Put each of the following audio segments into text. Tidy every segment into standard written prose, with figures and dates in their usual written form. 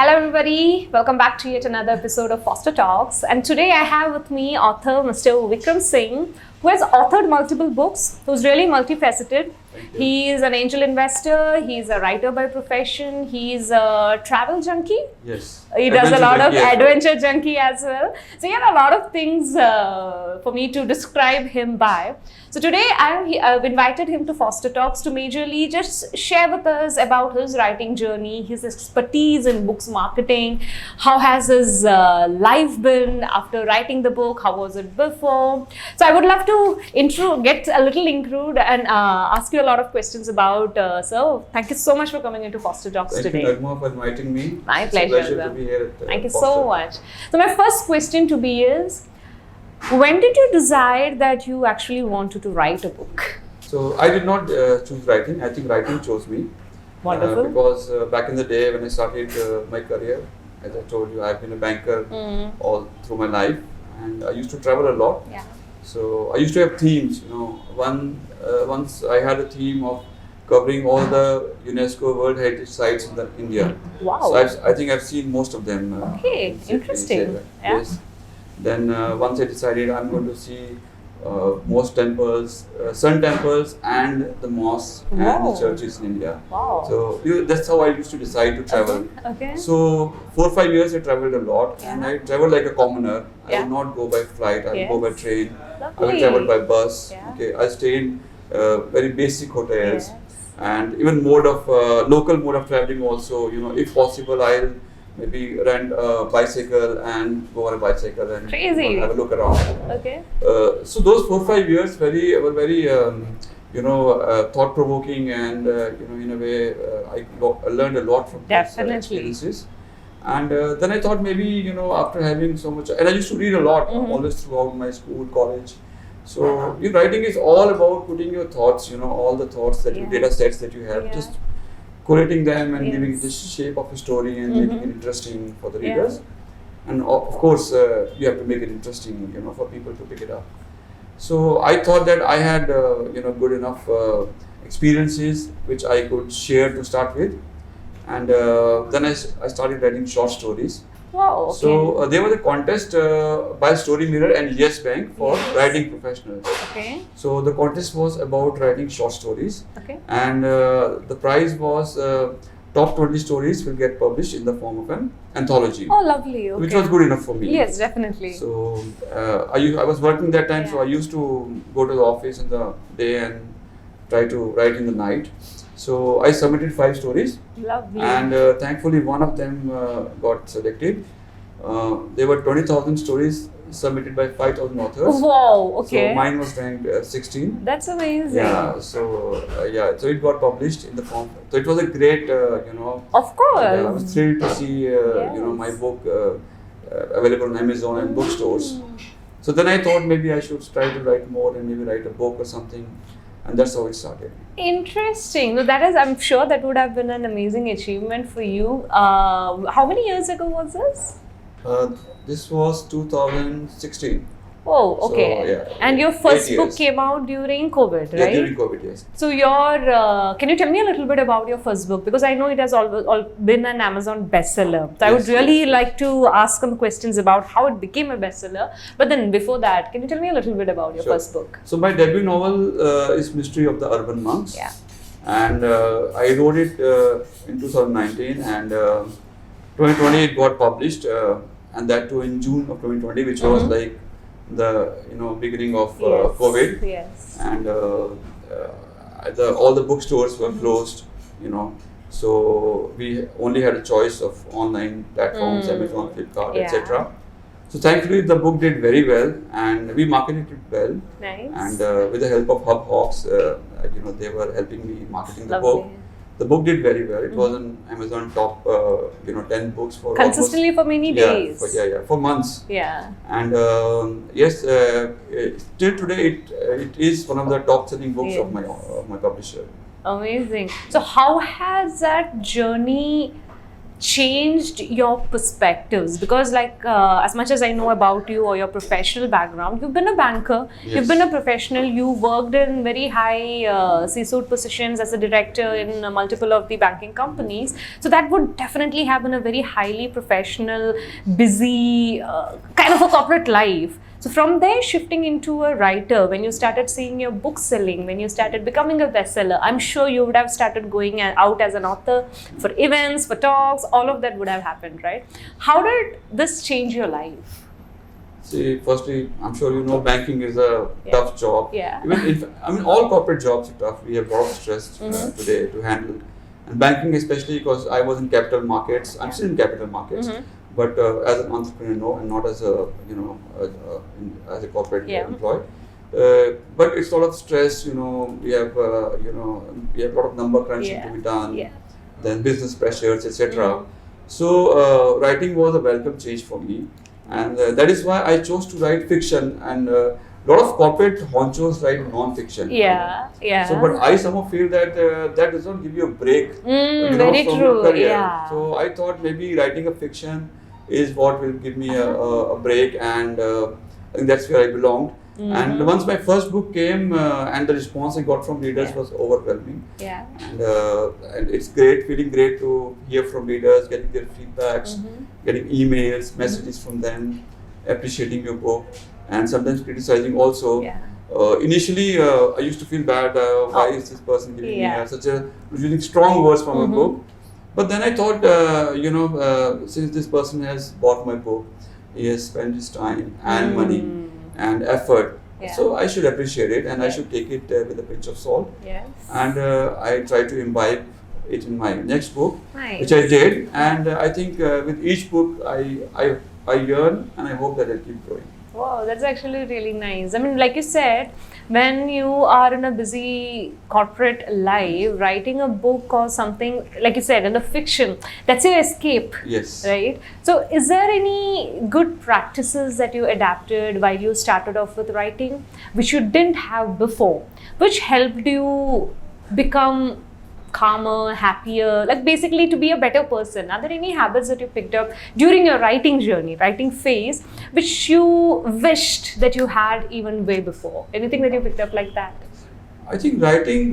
Hello everybody, welcome back to yet another episode of Foster Talks, and today I have with me author Mr. Vikram Singh, who has authored multiple books, who's really multifaceted. He is an angel investor, he's a writer by profession, he's a travel junkie. Yes. He does a lot of adventure junkie as well. So he had a lot of things for me to describe him by. So today I've invited him to Foster Talks to majorly just share with us about his writing journey, his expertise in books marketing, how has his life been after writing the book, how was it before. So I would love to get a little intrude and ask you a lot of questions about. So thank you so much for coming into Foster Talks today. Thank you, Naghma, for inviting me. My It's pleasure. a pleasure to be here at Thank you Foster. so much. So my first question to be is, when did you decide that you actually wanted to write a book? So I did not choose writing. I think writing chose me. Wonderful. Because back in the day when I started my career, as I told you, I've been a banker all through my life, and I used to travel a lot. Yeah. So I used to have themes. Once I had a theme of covering all the UNESCO World Heritage Sites in India. Wow. So I think I've seen most of them. Okay, interesting. Yeah. Yes. Then once I decided I'm going to see most temples, sun temples and the mosques and the churches in India. Wow. So that's how I used to decide to travel. Okay. So 4 or 5 years I traveled a lot, and I traveled like a commoner. I would not go by flight, I would go by train. Lovely. I would travel by bus. Yeah. Okay, I stayed in very basic hotels. Yes. And even local mode of traveling also, if possible, I'll maybe rent a bicycle and go on a bicycle and have a look around. Okay. So those 4 or 5 years were very thought provoking, and in a way I learned a lot from those experiences. And then I thought maybe after having so much, and I used to read a lot always throughout my school, college. So writing is all about putting your thoughts, all the thoughts that data sets that you have, just collating them and giving the shape of a story and making it interesting for the readers. And of course, you have to make it interesting, for people to pick it up. So I thought that I had, good enough experiences which I could share to start with. And then I started writing short stories. Wow, okay. So there was a contest by Story Mirror and Yes Bank for writing professionals. Okay. So the contest was about writing short stories. Okay. And the prize was top 20 stories will get published in the form of an anthology. Oh, lovely. Okay. Which was good enough for me. Yes, definitely. So I was working that time, so I used to go to the office in the day and try to write in the night. So I submitted 5 stories. Lovely. And thankfully one of them got selected. There were 20,000 stories submitted by 5,000 authors. Wow, okay. So mine was ranked 16. That's amazing. Yeah, so so it got published in the form. So it was a great, Of course. I was thrilled to see, my book available on Amazon and bookstores. So then I thought maybe I should try to write more and maybe write a book or something. And that's how it started. Interesting. No, that is, I'm sure that would have been an amazing achievement for you. How many years ago was this? This was 2016. Oh, okay. So, and your first 8 book years. came out during COVID, right? Yeah, during COVID, yes. So can you tell me a little bit about your first book? Because I know it has always been an Amazon bestseller. So I would really like to ask some questions about how it became a bestseller. But then before that, can you tell me a little bit about your first book? So my debut novel is Mystery of the Urban Monks. Yeah. And I wrote it in 2019, and 2020 it got published, and that too in June of 2020, which was like the beginning of COVID. Yes. And all the bookstores were closed, so we only had a choice of online platforms, Amazon, Flipkart, etc. So thankfully the book did very well, and we marketed it well. Nice. And with the help of Hub Hawks, they were helping me marketing the book. The book did very well. It was on Amazon top, 10 books for consistently for many days. For months. Yeah. And till today, it is one of the top-selling books of my publisher. Amazing. So how has that journey changed your perspectives? Because as much as I know about you or your professional background, you've been a banker, you've been a professional, you worked in very high C-suite positions as a director in multiple of the banking companies. So that would definitely have been a very highly professional, busy kind of a corporate life. So from there, shifting into a writer, when you started seeing your book selling, when you started becoming a bestseller, I'm sure you would have started going out as an author for events, for talks, all of that would have happened, right? How did this change your life? See, firstly, I'm sure you know banking is a tough job. Yeah. Even all corporate jobs are tough. We have a lot of stress today to handle. And banking, especially because I was in capital markets, I'm still in capital markets. But as an entrepreneur, no, and not as a as a corporate employee. But it's a lot of stress. We have we have a lot of number crunching to be done. Then business pressures, etc. So writing was a welcome change for me, and that is why I chose to write fiction. And a lot of corporate honchos write non-fiction. So, but I somehow feel that that does not give you a break. Very from true. your career. Yeah. So I thought maybe writing a fiction is what will give me a break, and I think that's where I belonged. And once my first book came, and the response I got from readers was overwhelming. And it's feeling great to hear from readers, getting their feedbacks, getting emails, messages from them, appreciating your book, and sometimes criticizing also. Initially, I used to feel bad. Why is this person giving me using strong words from a book? But then I thought, since this person has bought my book, he has spent his time and money and effort, so I should appreciate it, and I should take it with a pinch of salt. And I try to imbibe it in my next book, which I did. And I think with each book, I yearn, and I hope that I'll keep growing. Wow, that's actually really nice. I mean, like you said, when you are in a busy corporate life, writing a book or something, like you said, in the fiction, that's your escape. Yes. Right? So, is there any good practices that you adapted while you started off with writing, which you didn't have before, which helped you become calmer, happier, like basically to be a better person? Are there any habits that you picked up during your writing journey, writing phase, which you wished that you had even way before? Anything that you picked up like that? I think writing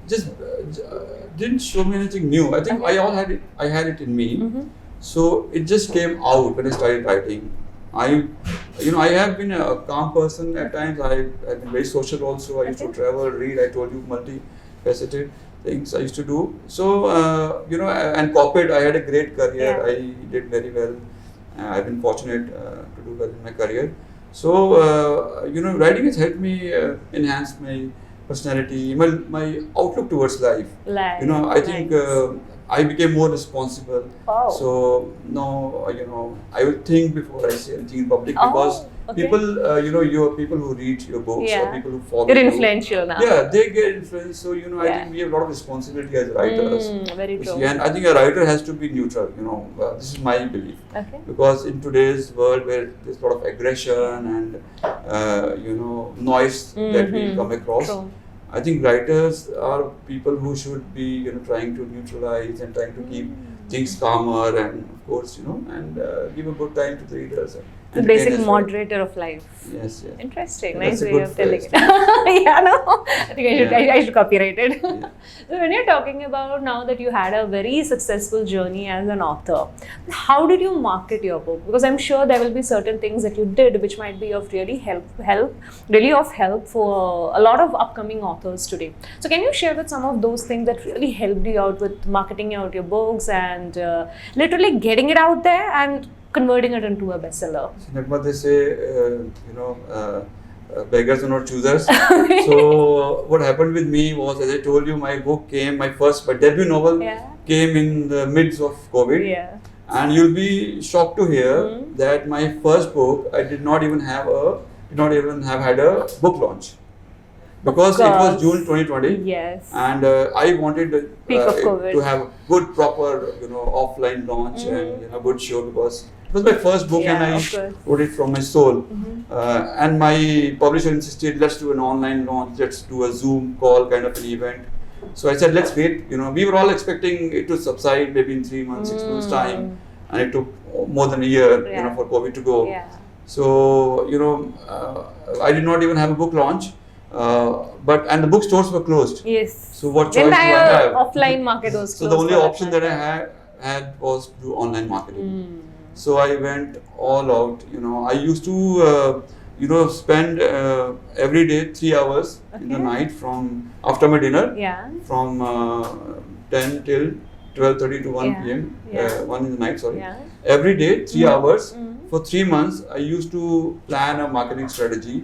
just didn't show me anything new. I think I had it in me. So it just came out when I started writing. I have been a calm person at times. I've been very social also. I used to travel, read. I told you, multi-faceted things I used to do. So, and corporate, I had a great career. I did very well. I've been fortunate to do well in my career. So, writing has helped me enhance my personality, my outlook towards life. I think I became more responsible. So, no, I will think before I say anything in public, because people, you are people who read your books, or people who follow you. You're influential now. Yeah, they get influenced. So, I think we have a lot of responsibility as writers. Very true. And I think a writer has to be neutral, this is my belief. Because in today's world where there's a lot of aggression and, noise that we come across, I think writers are people who should be, trying to neutralize and trying to keep things calmer, and of course, and give a good time to the readers. The basic moderator of life. Yes. Interesting. Nice way of telling it. I think I should copyright it. So when you're talking about now that you had a very successful journey as an author, how did you market your book? Because I'm sure there will be certain things that you did which might be of really help for a lot of upcoming authors today. So can you share with some of those things that really helped you out with marketing out your books and literally getting it out there and converting it into a bestseller? Naghma, they say, beggars are not choosers. So what happened with me was, as I told you, my debut novel came in the midst of COVID. And you'll be shocked to hear that my first book, I did not even have had a book launch. Because it was June 2020, and I wanted to have a good, proper, offline launch and good show, because it was my first book and I wrote it from my soul. And my publisher insisted, let's do an online launch, let's do a Zoom call kind of an event. So I said, let's wait. We were all expecting it to subside maybe in 3 months, 6 months time, and it took more than a year, for COVID to go. Yeah. So I did not even have a book launch, and the bookstores were closed. Yes. So what choice do I have? Offline market was so the only option that I had was to do online marketing. So I went all out. I used to spend every day 3 hours in the night from after my dinner, from 10 till 12:30 to 1 p.m. 1 in the night. Sorry. Yeah. Every day 3 hours for 3 months. I used to plan a marketing strategy.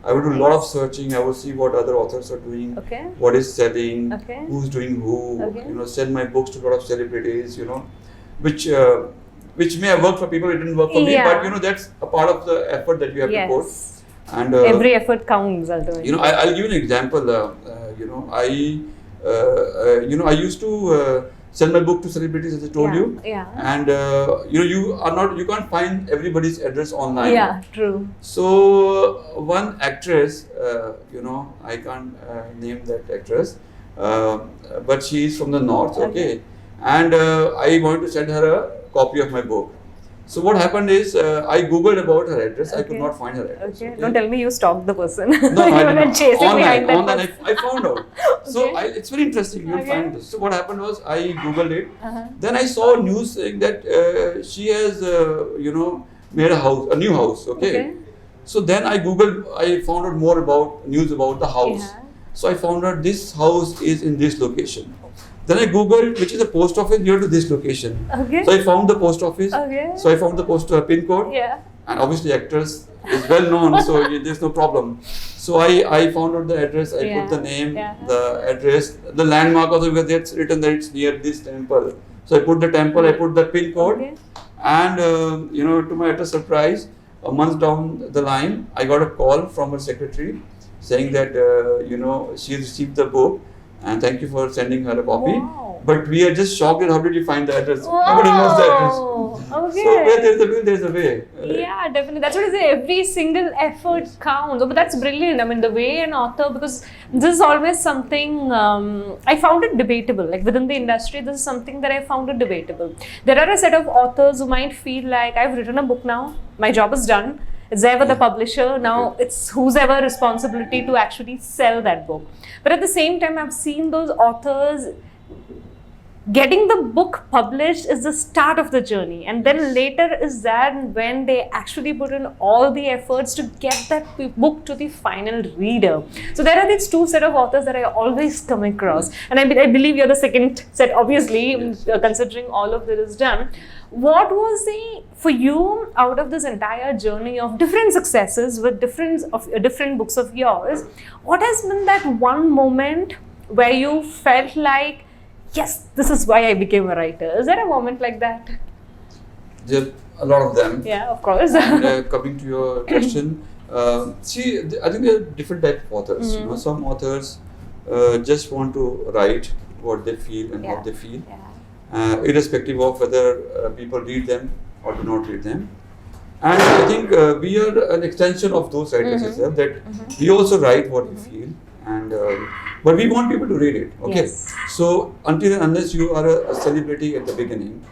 I would do a lot of searching. I would see what other authors are doing, what is selling, who's doing who. Send my books to a lot of celebrities. Which may have worked for people, it didn't work for me. But that's a part of the effort that you have to put. And every effort counts ultimately. I'll give you an example. I used to sell my book to celebrities, as I told you. Yeah. And you can't find everybody's address online. Yeah, true. So one actress, I can't name that actress, but she is from the north. Okay. And I wanted to send her a copy of my book. So what happened is, I googled about her address. I could not find her address. Okay. Don't tell me you stalked the person. No, I didn't. Chasing behind that online, I found out. So it's very interesting. You'll find this. So what happened was, I googled it. Then I saw news saying that she has, made a new house. Okay. So then I googled. I found out more about news about the house. So I found out this house is in this location. Then I googled which is the post office near to this location. Okay. So I found the post office. Okay. So I found the pin code. Yeah. And obviously actress is well known, so there's no problem. So I found out the address. I put the name, the address, the landmark also, because it's written that it's near this temple. So I put the temple. I put the pin code, and to my utter surprise, a month down the line, I got a call from her secretary saying that she received the book. And thank you for sending her a copy. Wow. But we are just shocked at how did you find the address? Nobody knows the address. Okay. So where there's a will, there's a way. Yeah, definitely. That's what I say. Every single effort counts. But that's brilliant. I mean, the way an author, because this is always something, I found it debatable. Like within the industry, this is something that I found it debatable. There are a set of authors who might feel like, I've written a book now, my job is done. It's there with the publisher. Now it's whose ever responsibility to actually sell that book. But at the same time, I've seen those authors getting the book published is the start of the journey. And then later is that when they actually put in all the efforts to get that book to the final reader. So there are these two set of authors that I always come across. And I believe you're the second set, obviously, considering all of this is done. What was for you, out of this entire journey of different successes with different books of yours, what has been that one moment where you felt like, yes, this is why I became a writer? Is there a moment like that? There are a lot of them. Yeah, of course. And coming to your question, see, I think there are different types of authors. Some authors just want to write what they feel and what they feel. Irrespective of whether people read them or do not read them. And I think we are an extension of those writers as well, that we also write what we feel, and but we want people to read it. Okay, so until and unless you are a celebrity at the beginning,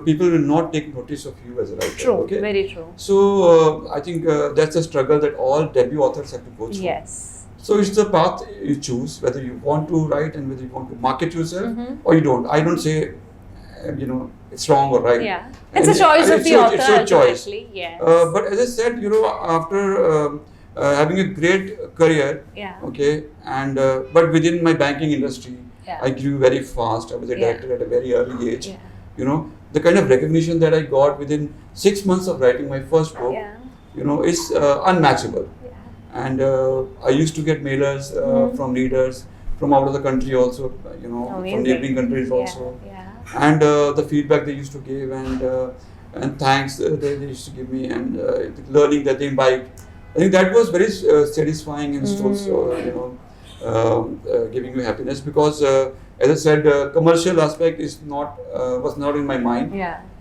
people will not take notice of you as a writer. True, okay? Very true. So I think that's a struggle that all debut authors have to go through. Yes. So it's the path you choose, whether you want to write and whether you want to market yourself or you don't. I don't say, it's wrong or right. Yeah, it's a choice of the author. It's your choice. Yes. But as I said, after having a great career, okay, and but within my banking industry, I grew very fast. I was a director at a very early age. The kind of recognition that I got within 6 months of writing my first book, is unmatchable. And I used to get mailers from readers from out of the country also, from neighboring countries also. And the feedback they used to give and thanks they used to give me, and learning that they imbibe. I think that was very satisfying and also, giving you happiness, because as I said, commercial aspect was not in my mind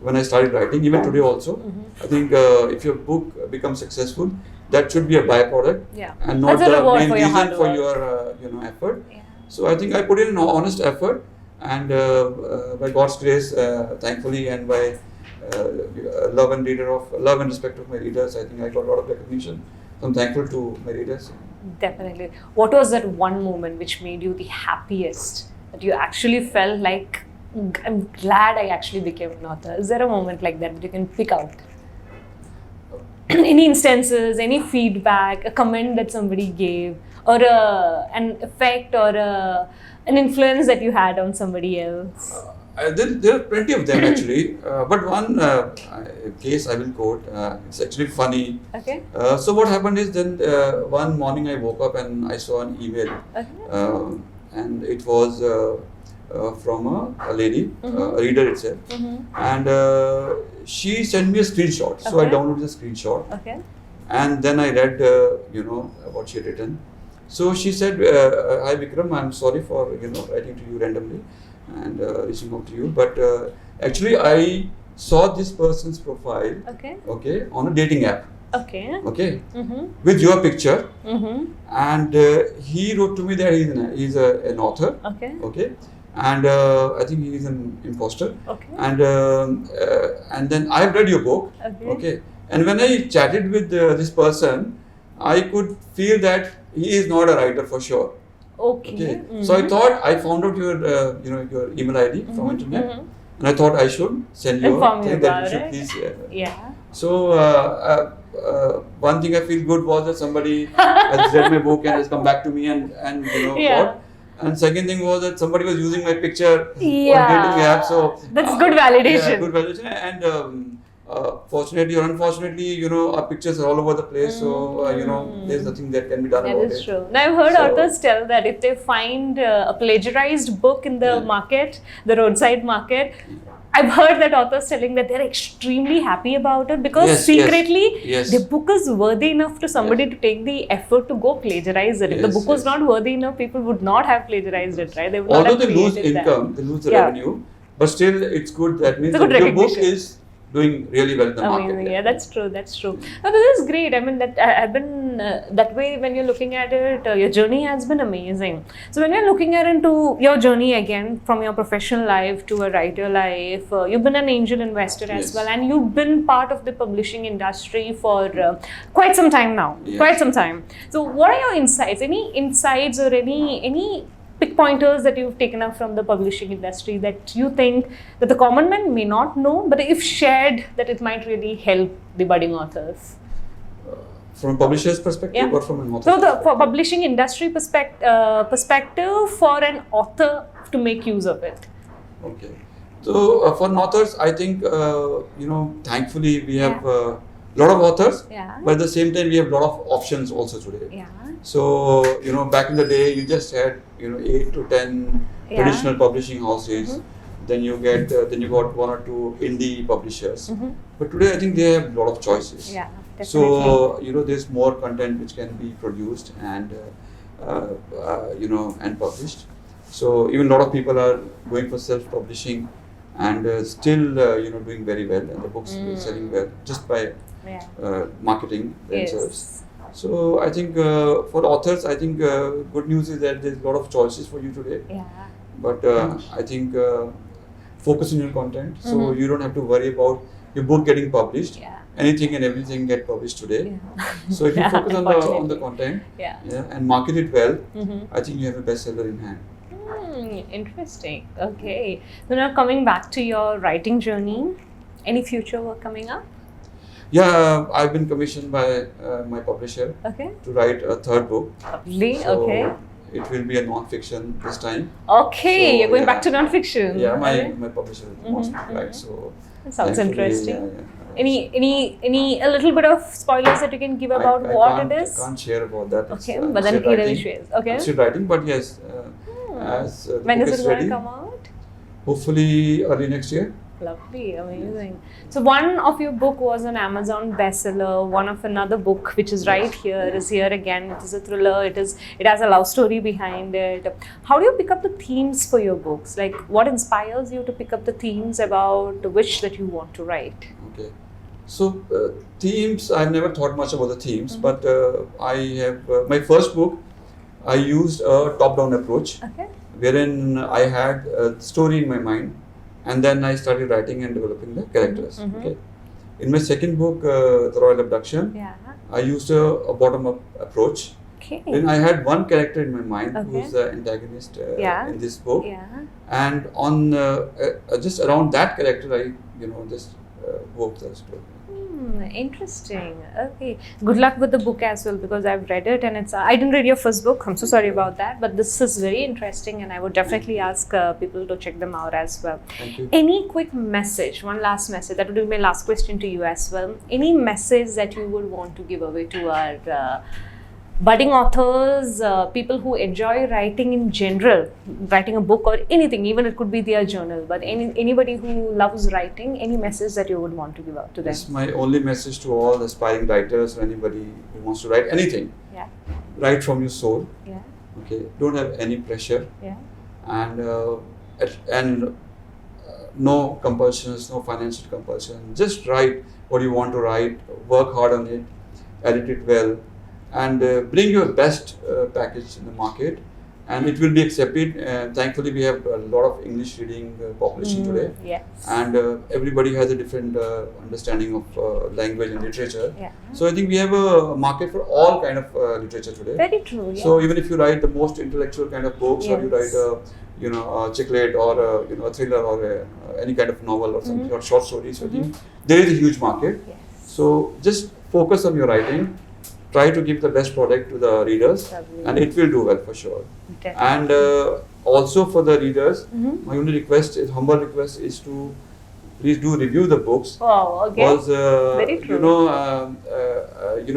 when I started writing. Even today also, I think if your book becomes successful, that should be a byproduct and not the main reason for your effort. So I think I put in an honest effort, and by God's grace, thankfully, and by love and respect of my readers, I think I got a lot of recognition. So I'm thankful to my readers. Definitely. What was that one moment which made you the happiest? That you actually felt like, I'm glad I actually became an author. Is there a moment like that you can pick out? Any instances, any feedback, a comment that somebody gave, or an effect, or an influence that you had on somebody else? There are plenty of them actually, but one case I will quote. It's actually funny. Okay. So what happened is then one morning I woke up and I saw an email, and it was from a lady, a reader itself, and she sent me a screenshot. So I downloaded the screenshot, and then I read, what she had written. So she said, "Hi Vikram, I'm sorry for writing to you randomly and reaching out to you, but actually I saw this person's profile, on a dating app, with your picture, and he wrote to me that he's an author, and I think he is an imposter, and then I've read your book, and when I chatted with this person, I could feel that he is not a writer for sure." So I thought, I found out your your email ID from internet, and I thought I should send you a thing that you should please. So one thing I feel good was that somebody has read my book and has come back to me and what. And second thing was that somebody was using my picture on dating app. So that's good validation. Yeah, good validation. And fortunately or unfortunately, our pictures are all over the place. So there's nothing that can be done about it. That is true. Now I've heard authors tell that if they find a plagiarized book in the market, the roadside market, I've heard that authors telling that they're extremely happy about it because secretly the book is worthy enough to somebody to take the effort to go plagiarize it. If the book was not worthy enough, people would not have plagiarized it, right? They would not have they lose created income, they lose the revenue, but still it's good. That means that your book is doing really well in the market. Yeah, that's true. That's true. Now, this is great. I mean, that I've been that way. When you're looking at it, your journey has been amazing. So when you're looking at into your journey again from your professional life to a writer life, you've been an angel investor as well, and you've been part of the publishing industry for quite some time now. Quite some time. So, what are your insights? Any insights or any pick pointers that you've taken up from the publishing industry that you think that the common man may not know, but if shared, that it might really help the budding authors? From a publisher's perspective or from an author's perspective? For publishing industry perspective for an author to make use of it. Okay. So for authors, I think, thankfully we have a lot of authors, but at the same time we have a lot of options also today. So, back in the day, you just had, 8 to 10 traditional publishing houses. Then you got 1 or 2 indie publishers. But today, I think they have a lot of choices. So, there's more content which can be produced and, and published. So, even a lot of people are going for self-publishing and still, doing very well, and the books are selling well just by marketing themselves. So I think for authors, I think good news is that there's a lot of choices for you today. But I think focus on your content, so you don't have to worry about your book getting published. Anything and everything get published today. So if you focus on the content and market it well, I think you have a bestseller in hand. Interesting. Okay. So now coming back to your writing journey, any future work coming up? Yeah, I've been commissioned by my publisher to write a 3rd book. Lovely. So it will be a non-fiction this time. Okay, so, you're going back to non-fiction. Yeah, my publisher wants me to write. So that sounds interesting. Any a little bit of spoilers that you can give about what it is? I can't share about that. Okay, but then either shares. I'm still writing, but yes, as the when book is it going ready, to come out? Hopefully early next year. Lovely, amazing. So one of your book was an Amazon bestseller. One of another book, which is right here, is here again. It is a thriller. It has a love story behind it. How do you pick up the themes for your books? Like, what inspires you to pick up the themes about which that you want to write? Okay. So themes, I've never thought much about the themes, but I have my first book. I used a top-down approach, Okay. wherein I had a story in my mind, and then I started writing and developing the characters. Okay. In my second book, The Royal Abduction, Yeah. I used a bottom-up approach. Okay. Then I had one character in my mind Okay. who's the antagonist Yeah. in this book, Yeah. and on just around that character, I just wove the story. Interesting. Okay. Good luck with the book as well, because I've read it and I didn't read your first book. I'm so sorry about that, but this is very interesting, and I would definitely ask people to check them out as well. Thank you. Any quick message? One last message. That would be my last question to you as well. Any message that you would want to give away to our budding authors, people who enjoy writing in general, writing a book or anything, even it could be their journal, but anybody who loves writing, any message that you would want to give out to them? That's my only message to all aspiring writers or anybody who wants to write anything. Yeah. Write from your soul. Yeah. Okay. Don't have any pressure. Yeah. And no compulsions, no financial compulsion. Just write what you want to write. Work hard on it. Edit it well. And bring your best package in the market, and it will be accepted. Thankfully, we have a lot of English reading population today, Yes. and everybody has a different understanding of language and literature. Yeah. So I think we have a market for all kind of literature today. Very true. Yeah. So even if you write the most intellectual kind of books, or you write a chick lit or a thriller or any kind of novel or something, or short stories, so I think there is a huge market. Yes. So just focus on your writing. Try to give the best product to the readers, and it will do well for sure. Definitely. And also for the readers, my only request, humble request, is to please do review the books. Oh, okay. Because Very true.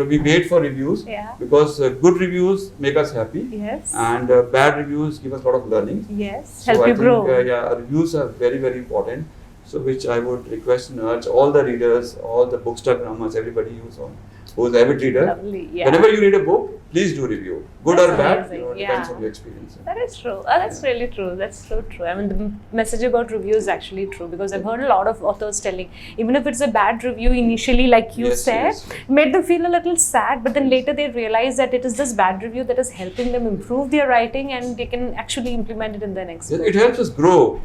we wait for reviews, Yeah. because good reviews make us happy, Yes. and bad reviews give us a lot of learning. Yes. So Help I you think, grow. reviews are very, very important. So which I would request and urge all the readers, all the bookstagrammers, everybody who's an avid reader. Lovely. Yeah. Whenever you read a book, please do review. Good That's or bad, amazing. depends Yeah. on your experience. That is true. That's really true. That's so true. I mean, the message about review is actually true, because I've heard a lot of authors telling, even if it's a bad review initially, like you Yes, said, yes. made them feel a little sad, but then later they realize that it is this bad review that is helping them improve their writing, and they can actually implement it in their next book. It helps us grow,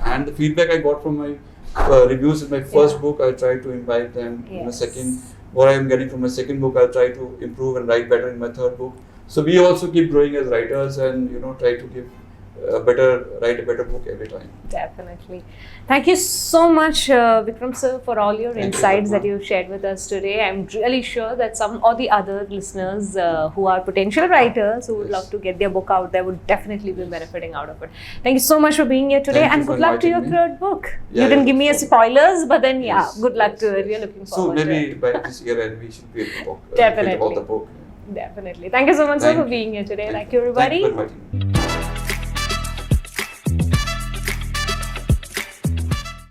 and the feedback I got from my reviews in my first book, I try to invite them in my Yes. second. What I am getting from my second book, I'll try to improve and write better in my third book. So we also keep growing as writers, and try to write a better book every time. Definitely. Thank you so much, Vikram sir, for all your Thank you, insights Naghma. that you've shared with us today. I'm really sure that some or the other listeners who are potential writers who would Yes. love to get their book out there would definitely be benefiting out of it. Thank you so much for being here today, Thank you and for good luck to your inviting me. third book. Yeah, You didn't yeah, give me a sure. spoilers, but then Yes, good luck yes, to it. yes. We're looking So forward to maybe it. by this year end, we should be able to talk Definitely. about the book. Definitely. Thank you so much, sir, Thank for you. being here today. Thank Thank you, everybody. Thank you for inviting me.